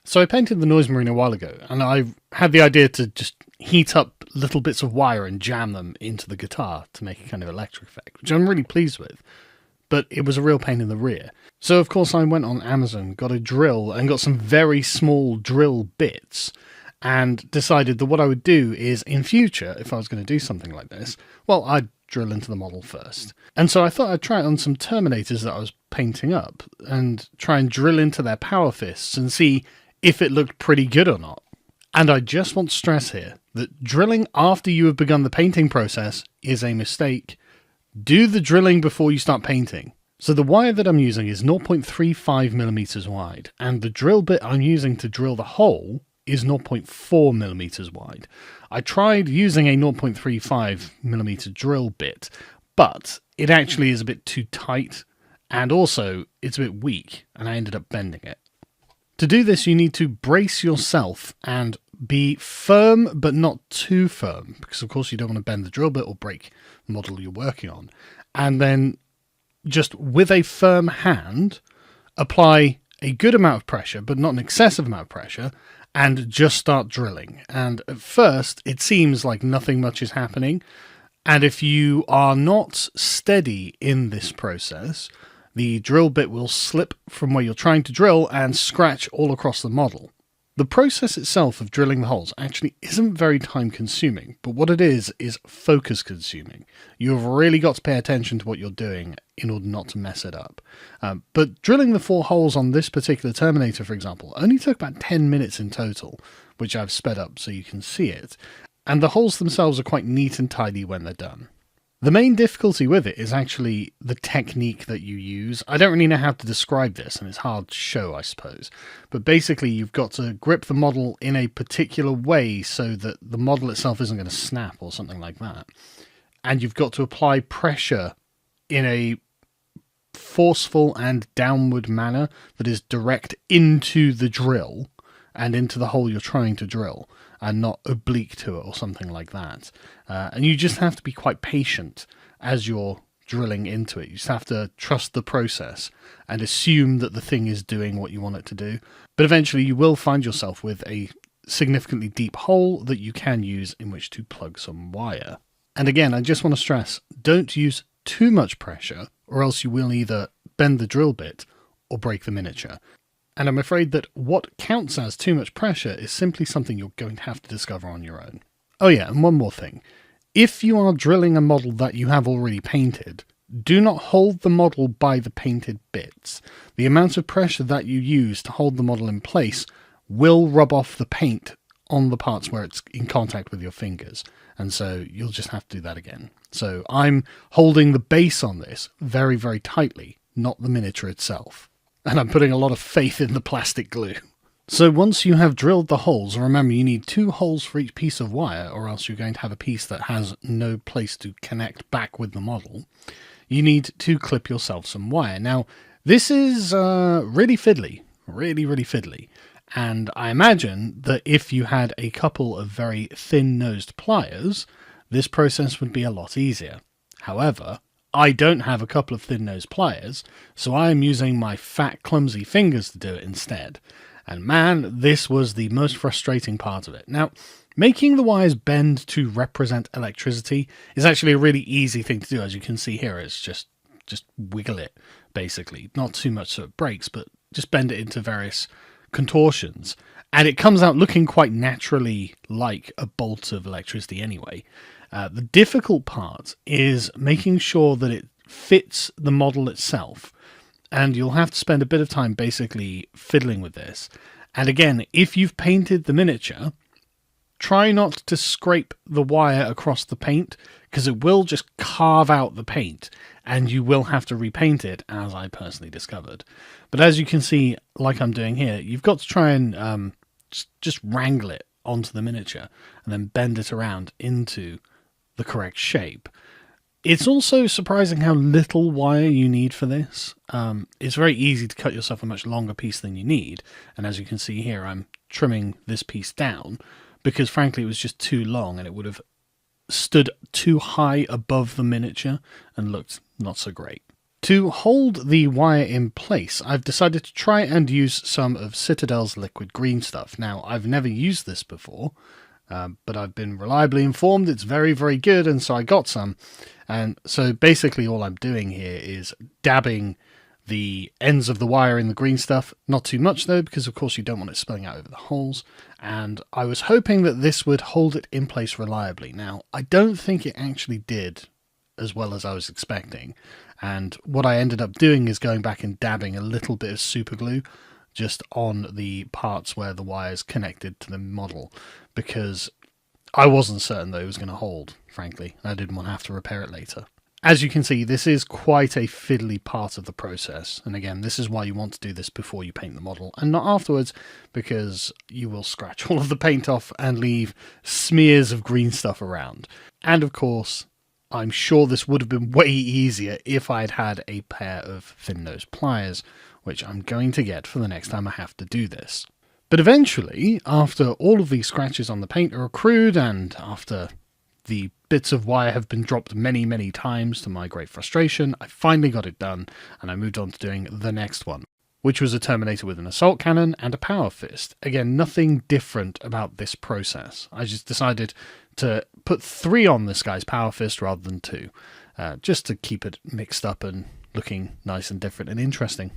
So I painted the noise marine a while ago, and I had the idea to just heat up little bits of wire and jam them into the guitar to make a kind of electric effect, which I'm really pleased with, but it was a real pain in the rear. So of course I went on Amazon, got a drill, and got some very small drill bits, and decided that what I would do is, in future, if I was going to do something like this, well, I'd drill into the model first. And so I thought I'd try it on some Terminators that I was painting up, and try and drill into their power fists and see if it looked pretty good or not. And I just want to stress here that drilling after you have begun the painting process is a mistake. Do the drilling before you start painting. So the wire that I'm using is 0.35mm wide, and the drill bit I'm using to drill the hole is 0.4mm wide. I tried using a 0.35mm drill bit, but it actually is a bit too tight, and also it's a bit weak, and I ended up bending it. To do this, you need to brace yourself and be firm, but not too firm, because of course you don't want to bend the drill bit or break the model you're working on. And then just with a firm hand, apply a good amount of pressure, but not an excessive amount of pressure, and just start drilling. And at first, it seems like nothing much is happening. And if you are not steady in this process, the drill bit will slip from where you're trying to drill and scratch all across the model. The process itself of drilling the holes actually isn't very time consuming, but what it is focus consuming. You've really got to pay attention to what you're doing in order not to mess it up. But drilling the 4 holes on this particular Terminator, for example, only took about 10 minutes in total, which I've sped up so you can see it. And the holes themselves are quite neat and tidy when they're done. The main difficulty with it is actually the technique that you use. I don't really know how to describe this, and it's hard to show, I suppose. But basically, you've got to grip the model in a particular way so that the model itself isn't going to snap or something like that. And you've got to apply pressure in a forceful and downward manner that is direct into the drill and into the hole you're trying to drill, and not oblique to it or something like that. And you just have to be quite patient as you're drilling into it. You just have to trust the process and assume that the thing is doing what you want it to do. But eventually you will find yourself with a significantly deep hole that you can use in which to plug some wire. And again, I just want to stress, don't use too much pressure, or else you will either bend the drill bit or break the miniature. And I'm afraid that what counts as too much pressure is simply something you're going to have to discover on your own. Oh yeah, and one more thing. If you are drilling a model that you have already painted, do not hold the model by the painted bits. The amount of pressure that you use to hold the model in place will rub off the paint on the parts where it's in contact with your fingers. And so you'll just have to do that again. So I'm holding the base on this very, very tightly, not the miniature itself. And I'm putting a lot of faith in the plastic glue. So once you have drilled the holes, remember you need 2 holes for each piece of wire, or else you're going to have a piece that has no place to connect back with the model. You need to clip yourself some wire. Now, this is really fiddly, really fiddly. And I imagine that if you had a couple of very thin-nosed pliers, this process would be a lot easier. However, I don't have a couple of thin-nosed pliers, so I am using my fat, clumsy fingers to do it instead. And man, this was the most frustrating part of it. Now, making the wires bend to represent electricity is actually a really easy thing to do. As you can see here, it's just wiggle it, basically. Not too much so it breaks, but just bend it into various contortions. And it comes out looking quite naturally like a bolt of electricity anyway. The difficult part is making sure that it fits the model itself, and you'll have to spend a bit of time basically fiddling with this. And again, if you've painted the miniature, try not to scrape the wire across the paint, because it will just carve out the paint, and you will have to repaint it, as I personally discovered. But as you can see, like I'm doing here, you've got to try and just wrangle it onto the miniature, and then bend it around into the correct shape. It's also surprising how little wire you need for this. It's very easy to cut yourself a much longer piece than you need, and as you can see here, I'm trimming this piece down because frankly it was just too long and it would have stood too high above the miniature and looked not so great. To hold the wire in place, I've decided to try and use some of Citadel's liquid green stuff. Now, I've never used this before, but I've been reliably informed it's very, very good, and so I got some. And so basically all I'm doing here is dabbing the ends of the wire in the green stuff. Not too much though, because of course you don't want it spilling out over the holes. And I was hoping that this would hold it in place reliably. Now, I don't think it actually did as well as I was expecting. And what I ended up doing is going back and dabbing a little bit of super glue just on the parts where the wire's connected to the model, because I wasn't certain that it was going to hold, frankly. I didn't want to have to repair it later. As you can see, this is quite a fiddly part of the process. And again, this is why you want to do this before you paint the model and not afterwards, because you will scratch all of the paint off and leave smears of green stuff around. And of course, I'm sure this would have been way easier if I'd had a pair of thin-nose pliers, which I'm going to get for the next time I have to do this. But eventually, after all of these scratches on the paint are accrued, and after the bits of wire have been dropped many, many times to my great frustration, I finally got it done, and I moved on to doing the next one, which was a Terminator with an assault cannon and a power fist. Again, nothing different about this process. I just decided to put 3 on this guy's power fist rather than 2, just to keep it mixed up and looking nice and different and interesting.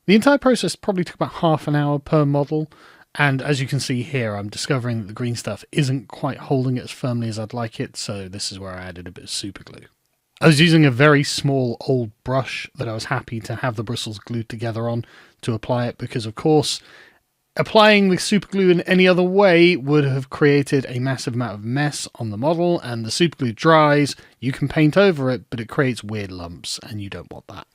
The entire process probably took about half an hour per model, and as you can see here, I'm discovering that the green stuff isn't quite holding it as firmly as I'd like it, so this is where I added a bit of super glue. I was using a very small old brush that I was happy to have the bristles glued together on to apply it, because of course applying the super glue in any other way would have created a massive amount of mess on the model, and the super glue dries, you can paint over it, but it creates weird lumps, and you don't want that.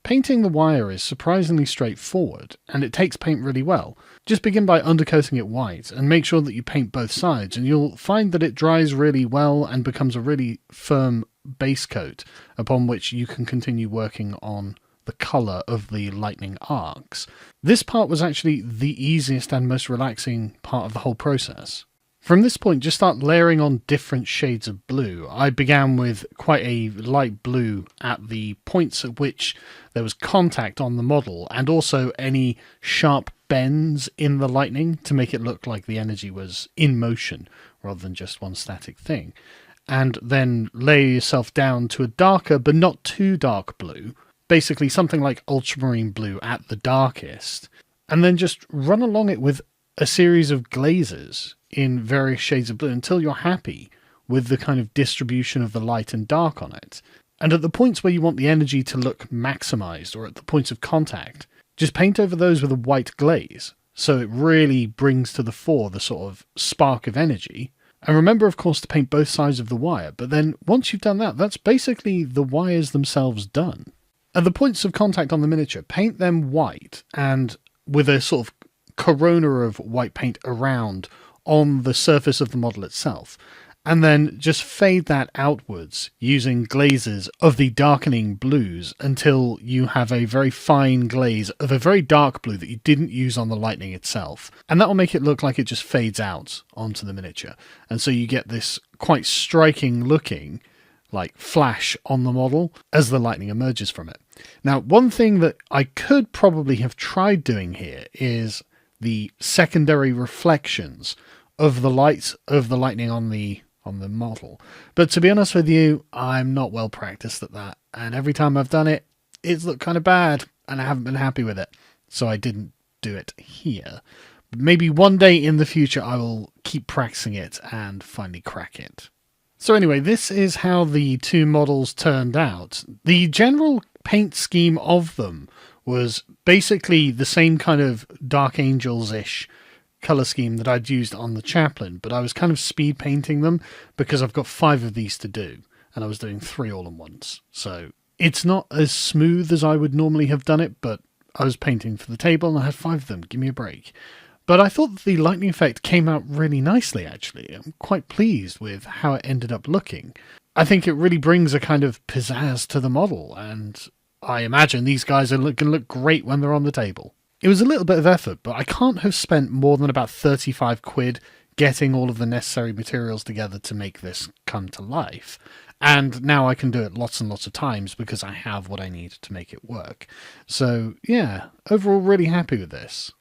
Painting the wire is surprisingly straightforward, and it takes paint really well. Just begin by undercoating it white, and make sure that you paint both sides, and you'll find that it dries really well and becomes a really firm base coat upon which you can continue working on the colour of the lightning arcs. This part was actually the easiest and most relaxing part of the whole process. From this point, just start layering on different shades of blue. I began with quite a light blue at the points at which there was contact on the model, and also any sharp bends in the lightning to make it look like the energy was in motion rather than just one static thing. And then layer yourself down to a darker but not too dark blue, basically something like ultramarine blue at the darkest, and then just run along it with a series of glazes in various shades of blue until you're happy with the kind of distribution of the light and dark on it. And at the points where you want the energy to look maximized, or at the points of contact, just paint over those with a white glaze, so it really brings to the fore the sort of spark of energy. And remember, of course, to paint both sides of the wire, but then once you've done that, that's basically the wires themselves done. At the points of contact on the miniature, paint them white, and with a sort of corona of white paint around on the surface of the model itself, and then just fade that outwards using glazes of the darkening blues until you have a very fine glaze of a very dark blue that you didn't use on the lightning itself. And that will make it look like it just fades out onto the miniature. And so you get this quite striking looking like flash on the model as the lightning emerges from it. Now, one thing that I could probably have tried doing here is the secondary reflections of the light of the lightning on the model. But to be honest with you, I'm not well practiced at that. And every time I've done it, it's looked kind of bad and I haven't been happy with it. So I didn't do it here. But maybe one day in the future I will keep practicing it and finally crack it. So anyway, this is how the 2 models turned out. The general paint scheme of them was basically the same kind of Dark Angels-ish colour scheme that I'd used on the Chaplain, but I was kind of speed painting them because I've got 5 of these to do, and I was doing 3 all at once. So it's not as smooth as I would normally have done it, but I was painting for the table and I had 5 of them. Give me a break. But I thought that the lightning effect came out really nicely, actually. I'm quite pleased with how it ended up looking. I think it really brings a kind of pizzazz to the model, and I imagine these guys are going to look great when they're on the table. It was a little bit of effort, but I can't have spent more than about 35 quid getting all of the necessary materials together to make this come to life. And now I can do it lots and lots of times because I have what I need to make it work. So, yeah, overall, really happy with this.